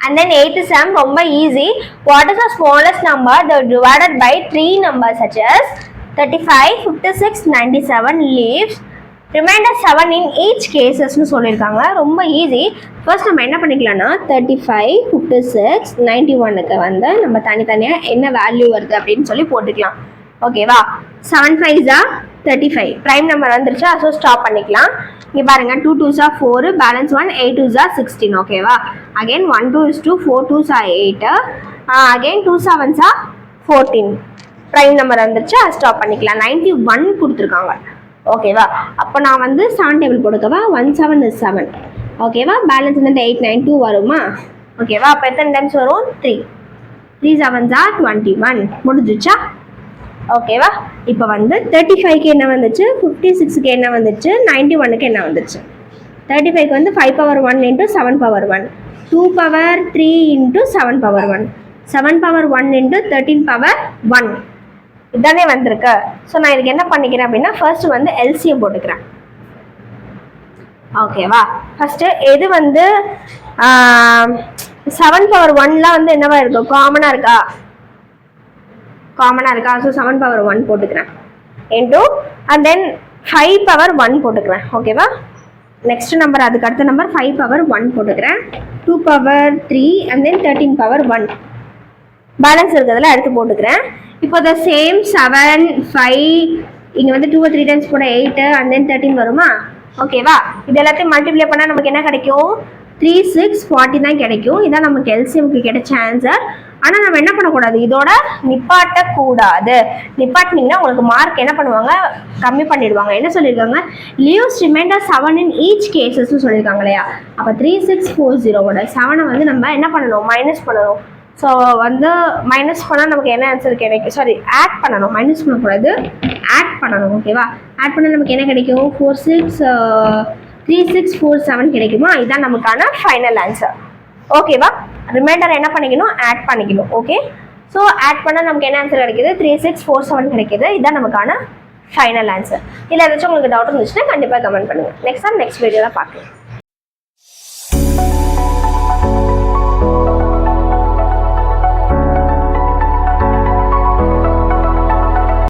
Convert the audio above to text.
And then 8th sum, ரொம்ப easy. What is the smallest number that divided by 3 numbers such as 35, 56, 97 leaves? Remainder 7 in each cases னு சொல்லியிருக்காங்க. ரொம்ப easy. First நம்ம என்ன பண்ணிக்கலாம்னா 35, 56, 91க்கு வந்து நம்ம தனித்தனியாக என்ன வேல்யூ வருது அப்படின்னு சொல்லி போட்டுக்கலாம். ஓகேவா? 7 5s are 35. ப்ரைம் நம்பர் வந்துருச்சா? ஸோ ஸ்டாப் பண்ணிக்கலாம். இங்கே பாருங்க 2 2s are 4, balance 1, 8 2s are 16. ஓகேவா? Again 1 2 is 2, 4 2s are 8, again 2 7s are 14. Prime number வந்துருச்சா? ஸ்டாப் பண்ணிக்கலாம். 91 கொடுத்துருக்காங்க. ஓகேவா? அப்போ நான் வந்து 7 டேபிள் போட்டுக்கவா? 1 7 is 7. ஓகேவா? பேலன்ஸ் வந்து 8 9 2 வருமா? ஓகேவா? அப்போ எத்தனை டைம்ஸ் வரும்? 3 3 7s are 21. முடிஞ்சிச்சா? ஓகேவா? இப்போ வந்து 35க்கு என்ன வந்துச்சு, 56க்கு என்ன வந்துச்சு, 91க்கு என்ன வந்துச்சு? 35க்கு வந்து 5 power 1 into 7 power 1, 2 power 3 into 7 power 1, 7 power 1 into 13 power 1 இதானே வந்திருக்கு. ஸோ நான் இதுக்கு என்ன பண்ணிக்கிறேன் அப்படின்னா ஃபர்ஸ்ட் வந்து எல்சிஎம் போட்டுக்கிறேன். ஓகேவா? ஃபர்ஸ்ட் எது வந்து 7 பவர் 1லாம் வந்து என்னவா இருக்கும், காமனாக இருக்கா? காமனாக இருக்கா? ஸோ 7 பவர் 1 போட்டுக்கிறேன் இன்டூ அண்ட் தென் 5 பவர் 1 போட்டுக்கிறேன். ஓகேவா? நெக்ஸ்ட் நம்பர் அதுக்கு அடுத்த நம்பர் 5 பவர் 1 போட்டுக்கிறேன், 2 power 3 and then 13 power 1 balance இருக்கிறதுல எடுத்து போட்டுக்கிறேன். இப்போ த சேம் 7 5 இங்கே வந்து 2 3 டைம்ஸ் போட 8 அண்ட் தென் 13 வருமா? ஓகேவா? இது எல்லாத்தையும் மல்டிப்ளை பண்ணால் நமக்கு என்ன கிடைக்கும்? 3 6 40 தான் கிடைக்கும். இதான் நமக்கு எல்சிஎம்க்கு கிடைச்ச ஆன்சர். ஆனால் நம்ம என்ன பண்ணக்கூடாது, இதோட நிப்பாட்டக்கூடாது. நிப்பாட்டினீங்கன்னா உங்களுக்கு மார்க் என்ன பண்ணுவாங்க, கம்மி பண்ணிடுவாங்க. என்ன சொல்லியிருக்காங்க, லீவ்ஸ் ரிமைண்டர் 7 இன் ஈச் கேசஸ்ன்னு சொல்லியிருக்காங்க இல்லையா? அப்போ 3640 7 வந்து நம்ம என்ன பண்ணணும், மைனஸ் பண்ணணும். ஸோ வந்து மைனஸ் பண்ணால் நமக்கு என்ன ஆன்சர் கிடைக்கும், சாரி ஆட் பண்ணணும், மைனஸ் பண்ணக்கூடாது, ஆட் பண்ணணும். ஓகேவா? ஆட் பண்ணால் நமக்கு என்ன கிடைக்கும், 3647 கிடைக்குமா? இதுதான் நமக்கான ஃபைனல் ஆன்சர். ஓகேவா? ரிமைண்டர் என்ன பண்ணிக்கணும், ஆட் பண்ணிக்கணும். ஓகே, ஸோ ஆட் பண்ணால் நமக்கு என்ன ஆன்சர் கிடைக்குது, 3647 கிடைக்குது. இதுதான் நமக்கான ஃபைனல் ஆன்சர். இல்லை ஏதாச்சும் உங்களுக்கு டவுட் இருந்துச்சுன்னா கண்டிப்பாக கமெண்ட் பண்ணுங்கள். நெக்ஸ்ட் வீடியோவில் பார்க்கலாம்.